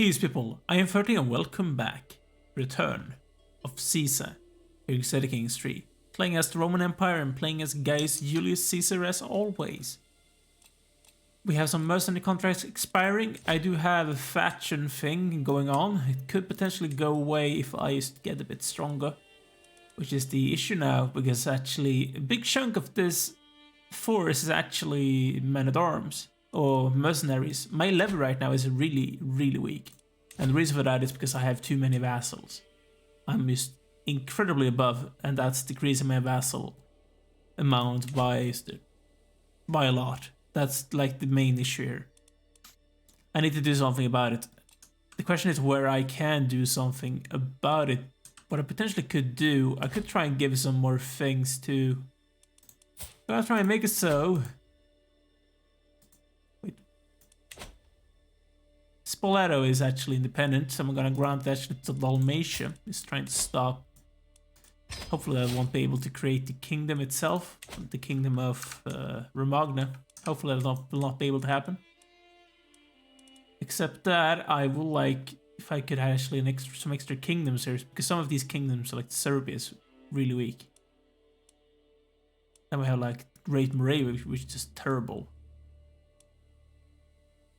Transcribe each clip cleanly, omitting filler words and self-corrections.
Peace people, I am 30 and welcome back. Return of Caesar, Crusader Kings III. Playing as the Roman Empire and playing as Gaius Julius Caesar as always. We have some mercenary contracts expiring. I do have a faction thing going on. It could potentially go away if I just get a bit stronger. Which is the issue now, because actually a big chunk of this force is actually men-at-arms. Or mercenaries. My level right now is really weak. And the reason for that is because I have too many vassals. I'm just incredibly above, and that's decreasing my vassal amount by a lot. That's like the main issue here. I need to do something about it. The question is where I can do something about it. What I potentially could do, I could try and give some more things to... I'll try and make it so... Spoleto is actually independent, so I'm gonna grant that to Dalmatia. He's trying to stop. Hopefully I won't be able to create the kingdom itself, the kingdom of Romagna. Hopefully that will not be able to happen. Except that I will like, if I could actually some extra kingdoms here, because some of these kingdoms, like Serbia, is really weak. Then we have like Great Moravia, which is just terrible.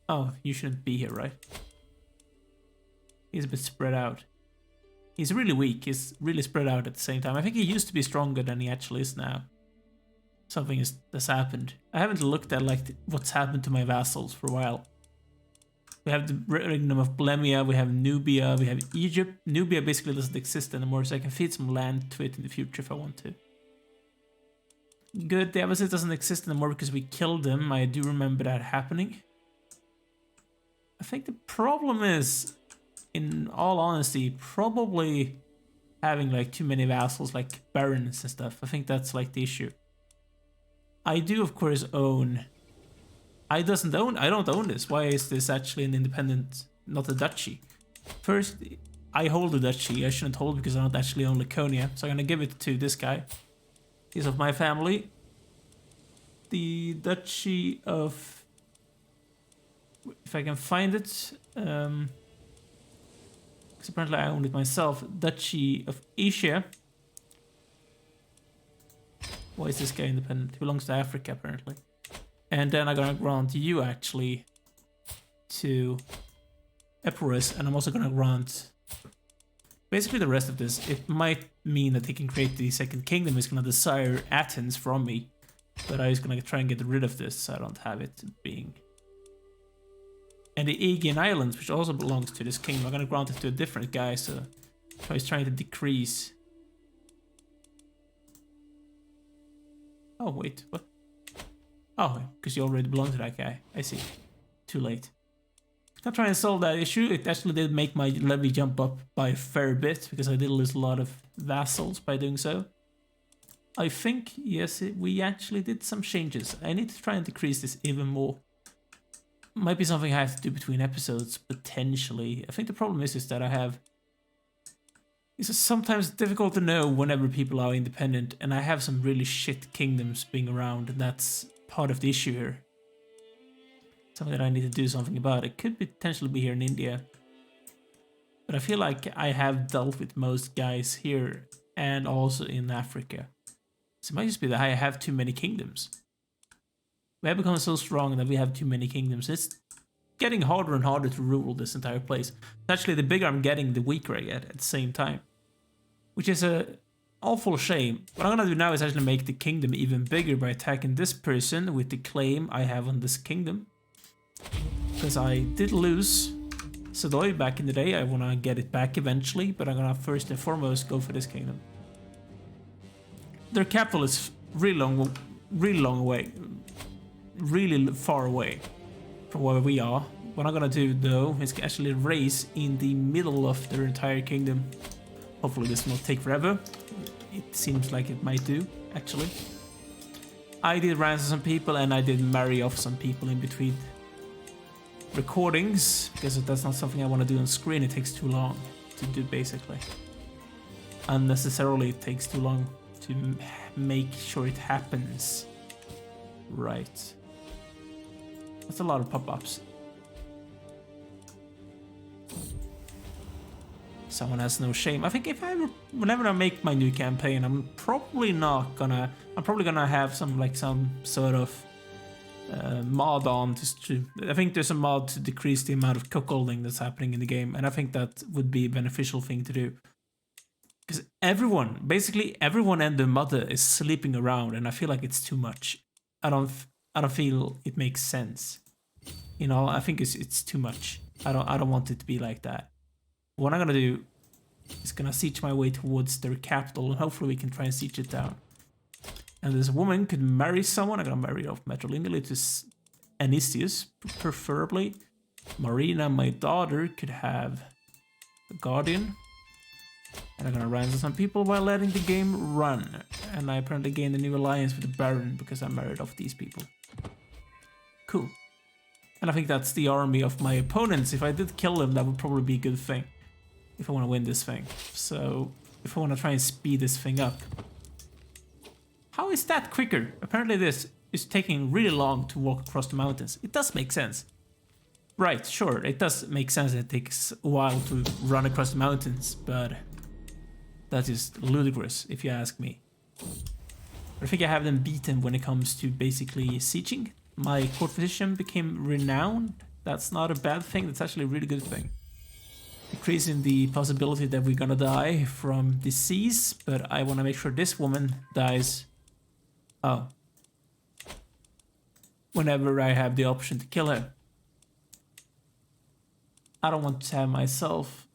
Oh, you shouldn't be here, right? He's a bit spread out. He's really weak. He's really spread out at the same time. I think he used to be stronger than he actually is now. Something has happened. I haven't looked at like what's happened to my vassals for a while. We have the Kingdom of Bohemia, we have Nubia, we have Egypt. Nubia basically doesn't exist anymore, so I can feed some land to it in the future if I want to. Good, the Ephesus doesn't exist anymore because we killed them. I do remember that happening. I think the problem is, in all honesty, probably having like too many vassals, like barons and stuff. I think that's like the issue. I do, of course, own... I don't own this. Why is this actually an independent, not a duchy? First, I hold a duchy. I shouldn't hold because I don't actually own Laconia. So I'm gonna give it to this guy. He's of my family. The Duchy of... If I can find it, because apparently I own it myself. Duchy of Asia. Why is this guy independent? He belongs to Africa, apparently. And then I'm gonna grant you actually to Epirus, and I'm also gonna grant basically the rest of this. It might mean that he can create the second kingdom. He's gonna desire Athens from me, but I'm just gonna try and get rid of this so I don't have it being. And the Aegean Islands, which also belongs to this kingdom, I'm gonna grant it to a different guy, so he's trying to decrease. Oh, wait, what? Oh, because you already belong to that guy. I see. Too late. I'm trying to solve that issue. It actually did make my levy jump up by a fair bit, because I did lose a lot of vassals by doing so. I think, yes, we actually did some changes. I need to try and decrease this even more. Might be something I have to do between episodes, potentially. I think the problem is that I have... It's sometimes difficult to know whenever people are independent, and I have some really shit kingdoms being around, and that's part of the issue here. Something that I need to do something about. It could potentially be here in India. But I feel like I have dealt with most guys here, and also in Africa. So it might just be that I have too many kingdoms. We have become so strong that we have too many kingdoms. It's getting harder and harder to rule this entire place. Actually, the bigger I'm getting, the weaker I get at the same time. Which is a awful shame. What I'm gonna do now is actually make the kingdom even bigger by attacking this person with the claim I have on this kingdom. Because I did lose Sadoy back in the day. I wanna get it back eventually, but I'm gonna first and foremost go for this kingdom. Their capital is really long away. Really far away from where we are. What I'm gonna do though is actually race in the middle of their entire kingdom. Hopefully this will not take forever. It seems like it might do, actually. I did ransom some people and I did marry off some people in between recordings, because that's not something I want to do on screen. It takes too long to do, basically. Unnecessarily it takes too long to make sure it happens. Right. That's a lot of pop-ups. Someone has no shame. I think whenever I make my new campaign, I'm probably gonna have some sort of mod on I think there's a mod to decrease the amount of cuckolding that's happening in the game, and I think that would be a beneficial thing to do. Because basically everyone and their mother is sleeping around, and I feel like it's too much. I don't feel it makes sense. You know, I think it's too much. I don't want it to be like that. What I'm gonna do is gonna siege my way towards their capital, and hopefully we can try and siege it down. And this woman could marry someone. I'm gonna marry off matrilineally to Anicius, preferably. Marina, my daughter, could have a guardian. And I'm gonna ransom some people while letting the game run. And I apparently gained a new alliance with the Baron because I married off these people. Cool. And I think that's the army of my opponents. If I did kill them, that would probably be a good thing. If I want to win this thing. So, if I want to try and speed this thing up. How is that quicker? Apparently this is taking really long to walk across the mountains. It does make sense. Right, sure, it does make sense that it takes a while to run across the mountains, but that is ludicrous, if you ask me. I think I have them beaten when it comes to basically sieging. My court physician became renowned. That's not a bad thing, that's actually a really good thing. Decreasing the possibility that we're gonna die from disease, but I want to make sure this woman dies. Oh. Whenever I have the option to kill her. I don't want to have myself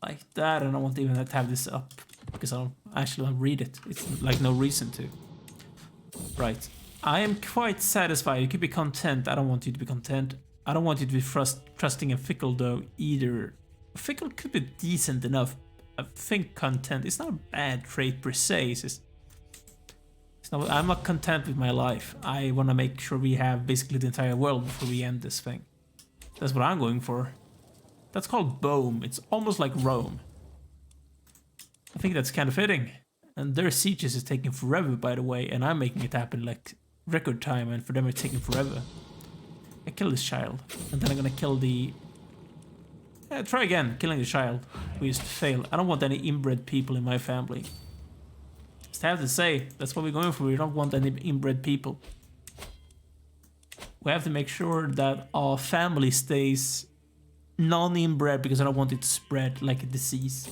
like that. I don't want even to have this up because I don't actually read it. It's like no reason to. Right. I am quite satisfied. You could be content. I don't want you to be content. I don't want you to be trusting and fickle though either. Fickle could be decent enough. I think content is not a bad trait per se. I'm not content with my life. I want to make sure we have basically the entire world before we end this thing. That's what I'm going for. That's called Bohm. It's almost like Rome. I think that's kind of fitting. And their sieges is taking forever, by the way, and I'm making it happen like record time, and for them it's taking forever. I kill this child, and then I'm gonna kill the... try again, killing the child. We used to fail. I don't want any inbred people in my family. Just have to say, that's what we're going for. We don't want any inbred people. We have to make sure that our family stays non-inbred because I don't want it to spread like a disease.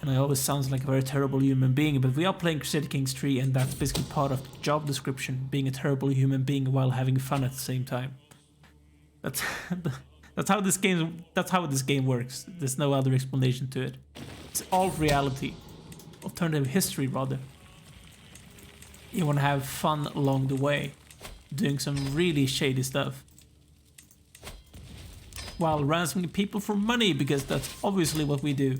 And I always sound like a very terrible human being, but we are playing Crusader Kings 3 and that's basically part of the job description, being a terrible human being while having fun at the same time. That's how this game works. There's no other explanation to it. It's all reality. Alternative history, rather. You want to have fun along the way, doing some really shady stuff. While ransoming people for money, because that's obviously what we do.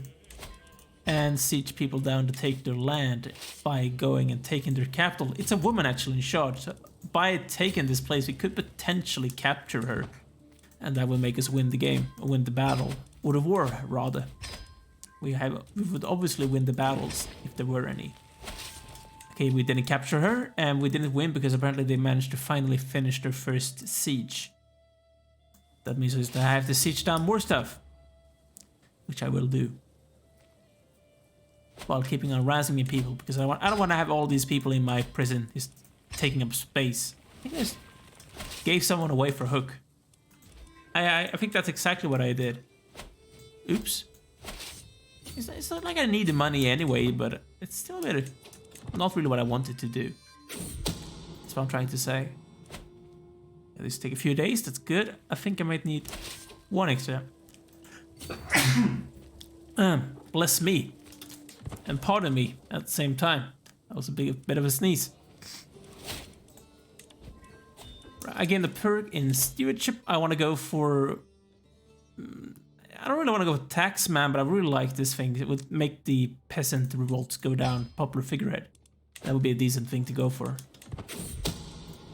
And siege people down to take their land by going and taking their capital. It's a woman actually in charge. So by taking this place, we could potentially capture her. And that would make us win the game, or win the battle. Or the war, rather. We would obviously win the battles, if there were any. Okay, we didn't capture her, and we didn't win because apparently they managed to finally finish their first siege. That means I have to siege down more stuff. Which I will do. While keeping on ransoming people, because I don't want to have all these people in my prison just taking up space. I think I just gave someone away for hook. I think that's exactly what I did. Oops. It's not like I need the money anyway, but it's still a bit not really what I wanted to do. That's what I'm trying to say. At least take a few days, that's good. I think I might need one extra. Bless me. And pardon me at the same time. That was a bit of a sneeze. I gained the perk in stewardship. I want to go for... I don't really want to go for taxman, but I really like this thing. It would make the peasant revolts go down. Popular figurehead. That would be a decent thing to go for.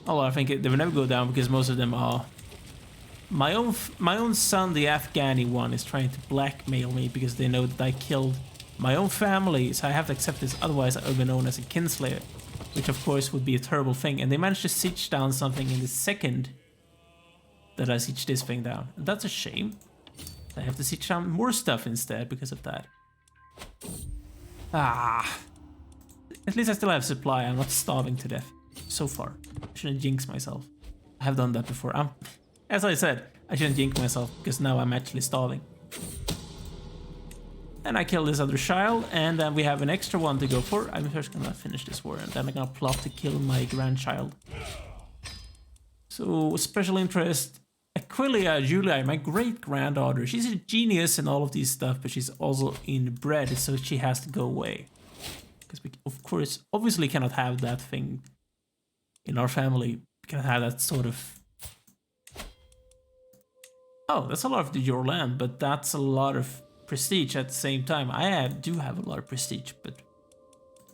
Although I think they will never go down because most of them are... My own son, the Afghani one, is trying to blackmail me because they know that I killed my own family, so I have to accept this, otherwise I would be known as a kinslayer, which of course would be a terrible thing. And they managed to siege down something in the second that I sieged this thing down. And that's a shame. So I have to siege some more stuff instead because of that. Ah. At least I still have supply. I'm not starving to death. So far. I shouldn't jinx myself. I have done that before. As I said, I shouldn't jinx myself because now I'm actually starving. And I kill this other child, and then we have an extra one to go for. I'm first gonna finish this war, and then I'm gonna plot to kill my grandchild. So, special interest, Alea Julia, my great-granddaughter. She's a genius and all of these stuff, but she's also inbred, so she has to go away. Because we, of course, obviously cannot have that thing in our family. We cannot have that sort of... Oh, that's a lot of your land, but that's a lot of prestige at the same time. I do have a lot of prestige, but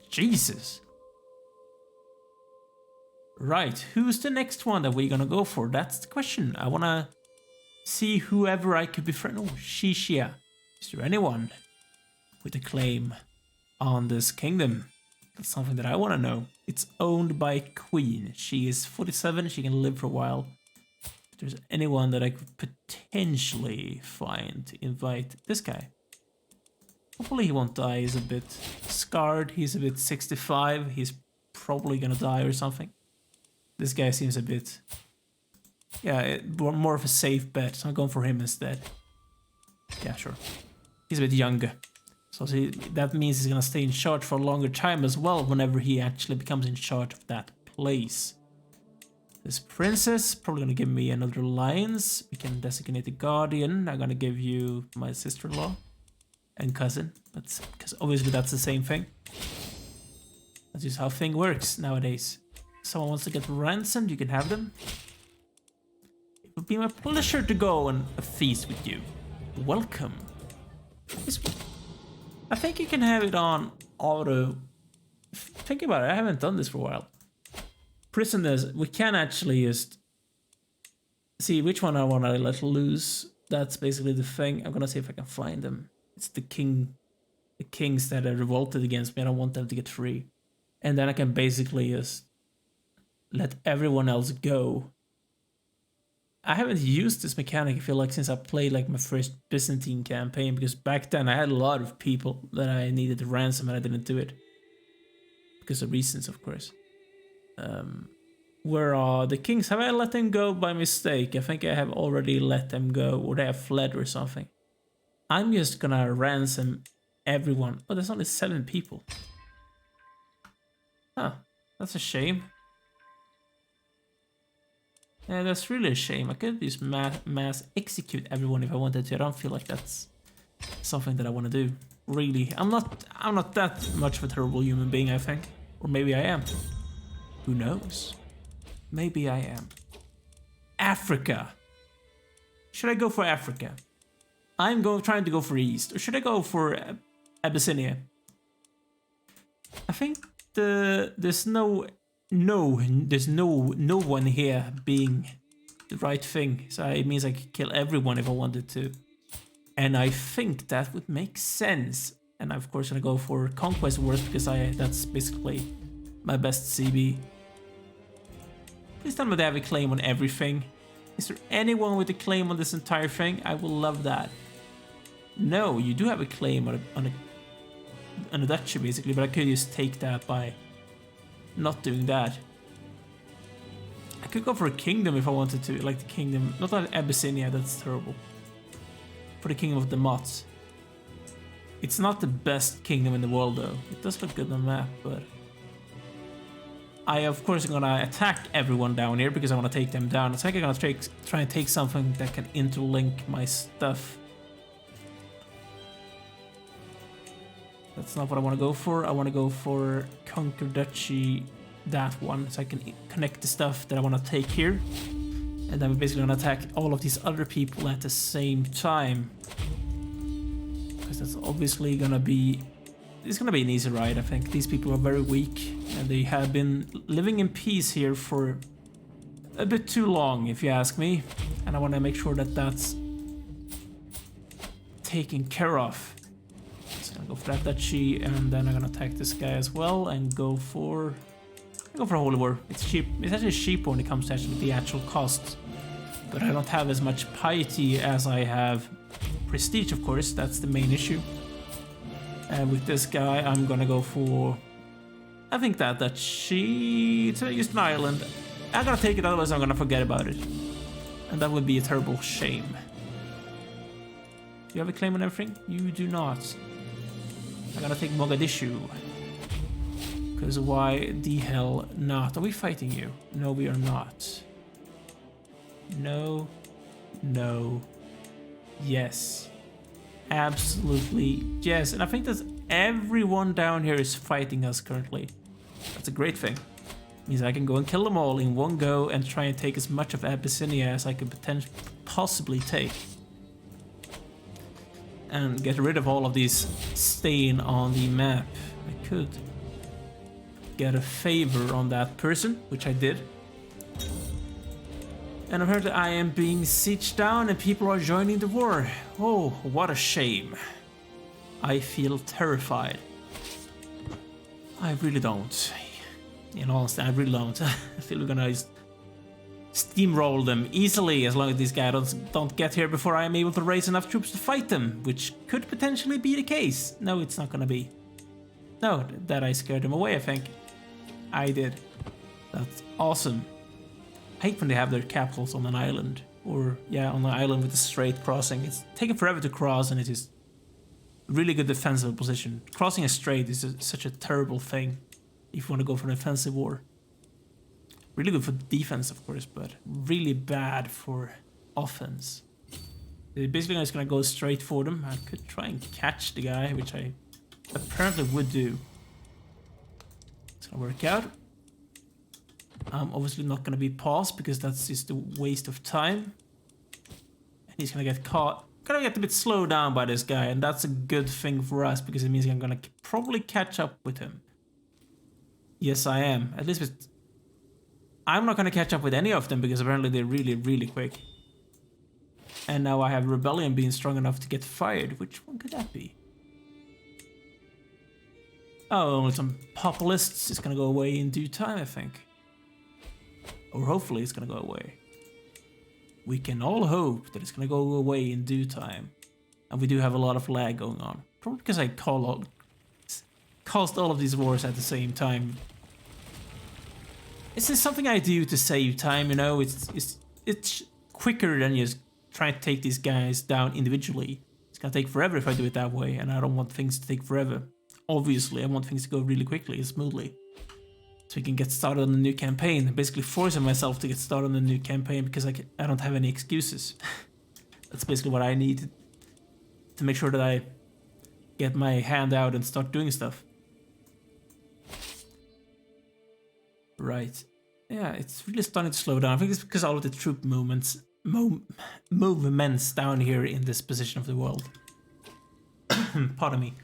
Jesus. Right, who's the next one that we're gonna go for? That's the question. I wanna see whoever I could befriend. Oh, Shishia. Is there anyone with a claim on this kingdom? That's something that I wanna know. It's owned by a queen. She is 47, she can live for a while. If there's anyone that I could potentially find to invite, this guy. Hopefully he won't die. He's a bit scarred. He's a bit 65. He's probably gonna die or something. This guy seems a bit... Yeah, more of a safe bet. So I'm going for him instead. Yeah, sure. He's a bit younger. So see, that means he's gonna stay in charge for a longer time as well whenever he actually becomes in charge of that place. This princess probably gonna give me another alliance. We can designate a guardian. I'm gonna give you my sister-in-law and cousin. That's because obviously that's the same thing. That's just how thing works nowadays. Someone wants to get ransomed, you can have them. It would be my pleasure to go on a feast with you. Welcome. I think you can have it on auto. Think about it, I haven't done this for a while. Prisoners, we can actually just see which one I want to let loose. That's basically the thing. I'm gonna see if I can find them. It's the kings that are revolted against me. I don't want them to get free. And then I can basically just let everyone else go. I haven't used this mechanic, I feel like, since I played like my first Byzantine campaign, because back then I had a lot of people that I needed to ransom and I didn't do it. Because of reasons, of course. Where are the kings? Have I let them go by mistake? I think I have already let them go, or they have fled or something. I'm just gonna ransom everyone. Oh, there's only 7 people. Huh, that's a shame. Yeah, that's really a shame. I could just mass execute everyone if I wanted to. I don't feel like that's something that I want to do. Really, I'm not that much of a terrible human being, I think. Or maybe I am. Who knows? Maybe I am. Africa. Should I go for Africa? I'm trying to go for East. Or should I go for Abyssinia? I think there's no one here being the right thing. So it means I could kill everyone if I wanted to. And I think that would make sense. And of course I'm gonna go for Conquest Wars because that's basically my best CB. Please tell me they have a claim on everything. Is there anyone with a claim on this entire thing? I will love that. No, you do have a claim on a duchy basically, but I could just take that by not doing that. I could go for a kingdom if I wanted to, like the kingdom, not like Abyssinia, that's terrible. For the kingdom of the Mots. It's not the best kingdom in the world though. It does look good on the map, but I of course am gonna attack everyone down here because I want to take them down. It's like I'm gonna try and take something that can interlink my stuff. That's not what I want to go for. I want to go for Conquer Duchy, that one, so I can connect the stuff that I want to take here. And then we're basically going to attack all of these other people at the same time. Because that's obviously going to be... It's going to be an easy ride, I think. These people are very weak, and they have been living in peace here for a bit too long, if you ask me. And I want to make sure that that's taken care of. I'm gonna go for that duchy, and then I'm gonna attack this guy as well, and go for Holy War. It's cheap. It's actually cheap when it comes to actually the actual cost, but I don't have as much piety as I have prestige, of course. That's the main issue. And with this guy, I'm gonna go for... I think that she... It's just an island. I'm gonna take it, otherwise I'm gonna forget about it. And that would be a terrible shame. Do you have a claim on everything? You do not. I gotta take Mogadishu. Because why the hell not? Are we fighting you? No, we are not. No. No. Yes. Absolutely yes. And I think that everyone down here is fighting us currently. That's a great thing. Means I can go and kill them all in one go and try and take as much of Abyssinia as I could possibly take. And get rid of all of these staying on the map. I could get a favor on that person, which I did. And apparently I am being sieged down and people are joining the war. Oh, what a shame. I feel terrified. I really don't. In all honesty, I really don't. I feel we're gonna steamroll them easily as long as these guys don't get here before I am able to raise enough troops to fight them, which could potentially be the case. No, it's not gonna be. No, that I scared them away, I think. I did. That's awesome. I hate when they have their capitals on an island. Or, yeah, on an island with a straight crossing. It's taking forever to cross and it is really good defensive position. Crossing a strait is such a terrible thing if you want to go for an offensive war. Really good for defense, of course, but really bad for offense. They're basically just gonna go straight for them. I could try and catch the guy, which I apparently would do. It's gonna work out. I'm obviously not gonna be paused because that's just a waste of time. And he's gonna get caught. Gonna get a bit slowed down by this guy, and that's a good thing for us because it means I'm gonna probably catch up with him. Yes, I am. At least with... I'm not gonna catch up with any of them because apparently they're really, really quick. And now I have Rebellion being strong enough to get fired. Which one could that be? Oh, only some populists. It's gonna go away in due time, I think. Or hopefully it's gonna go away. We can all hope that it's gonna go away in due time. And we do have a lot of lag going on. Probably because I caused all of these wars at the same time. Is this something I do to save time, you know? It's quicker than just trying to take these guys down individually. It's gonna take forever if I do it that way, and I don't want things to take forever. Obviously, I want things to go really quickly and smoothly. So we can get started on the new campaign. Basically forcing myself to get started on the new campaign because I don't have any excuses. That's basically what I need to make sure that I get my hand out and start doing stuff. Right. Yeah, it's really starting to slow down. I think it's because all of the troop movements down here in this position of the world. Pardon me.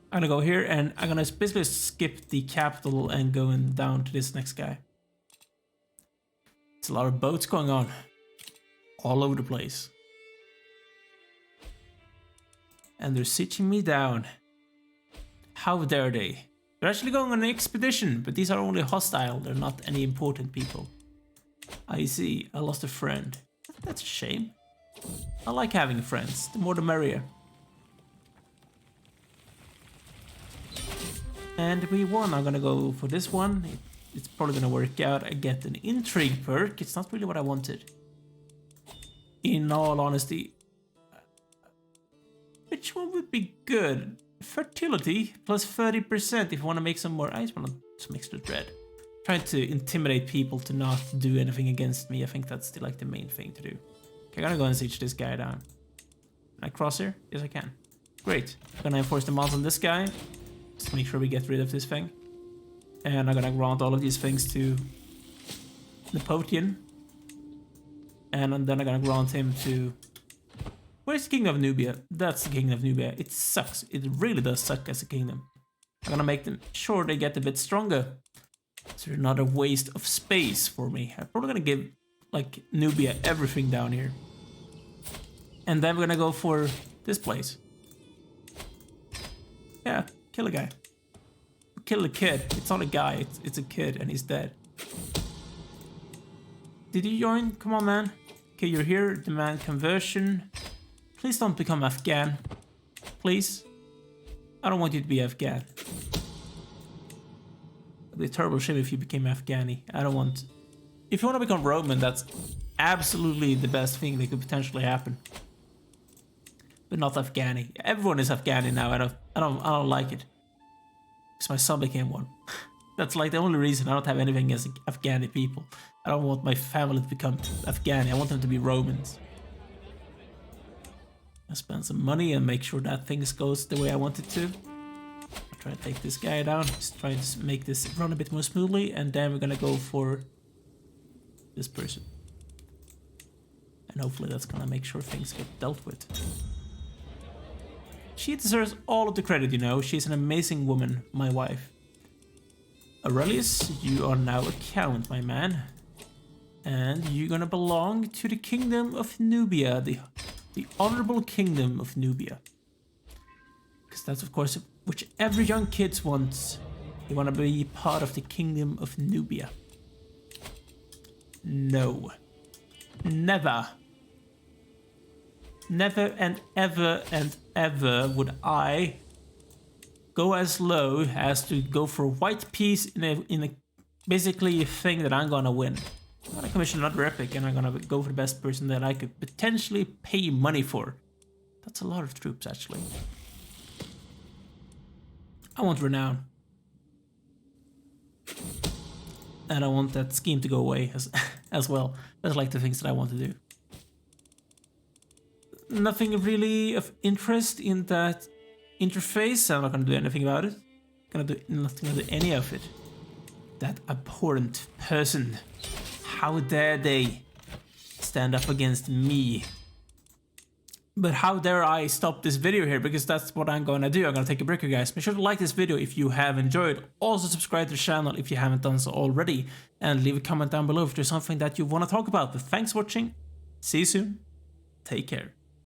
I'm gonna go here and I'm gonna basically skip the capital and going down to this next guy. It's a lot of boats going on all over the place. And they're sieging me down. How dare they? They're actually going on an expedition, but these are only hostile. They're not any important people. I see. I lost a friend. That's a shame. I like having friends. The more the merrier. And we won. I'm gonna go for this one. It's probably gonna work out. I get an intrigue perk. It's not really what I wanted. In all honesty. Which one would be good? Fertility plus 30% if you want to make some more. I just want to mix the dread. Trying to intimidate people to not do anything against me. I think that's the main thing to do. Okay, I'm gonna go and siege this guy down. Can I cross here? Yes, I can. Great. I'm gonna enforce the mods on this guy. Just to make sure we get rid of this thing. And I'm gonna grant all of these things to Napoleon. And then I'm gonna grant him to... Where's the Kingdom of Nubia? That's the Kingdom of Nubia. It sucks. It really does suck as a kingdom. I'm gonna make them sure they get a bit stronger. So not a waste of space for me. I'm probably gonna give, Nubia everything down here. And then we're gonna go for this place. Yeah, kill a guy. Kill a kid. It's not a guy, it's a kid and he's dead. Did you join? Come on, man. Okay, you're here. Demand conversion. Please don't become Afghan. Please. I don't want you to be Afghan. It'd be a terrible shame if you became Afghani. I don't want... If you want to become Roman, that's absolutely the best thing that could potentially happen. But not Afghani. Everyone is Afghani now. I don't like it. Because my son became one. That's like the only reason I don't have anything against Afghani people. I don't want my family to become Afghani. I want them to be Romans. I spend some money and make sure that things goes the way I want it to. I'll try to take this guy down. Just try to make this run a bit more smoothly. And then we're gonna go for this person. And hopefully that's gonna make sure things get dealt with. She deserves all of the credit, you know. She's an amazing woman, my wife. Aurelius, you are now a count, my man. And you're gonna belong to the kingdom of Nubia, the honorable kingdom of Nubia. Because that's, of course, which every young kid wants. You want to be part of the kingdom of Nubia. No. Never. Never and ever would I go as low as to go for a white piece in a basically a thing that I'm gonna win. I'm gonna commission another epic and I'm gonna go for the best person that I could potentially pay money for. That's a lot of troops, actually. I want renown. And I want that scheme to go away as well. That's like the things that I want to do. Nothing really of interest in that interface. I'm not gonna do anything about it. Not gonna do any of it. That abhorrent person. How dare they stand up against me? But how dare I stop this video here, because that's what I'm gonna do. I'm gonna take a break, you guys. Make sure to like this video if you have enjoyed. Also subscribe to the channel if you haven't done so already. And leave a comment down below if there's something that you want to talk about. But thanks for watching. See you soon. Take care.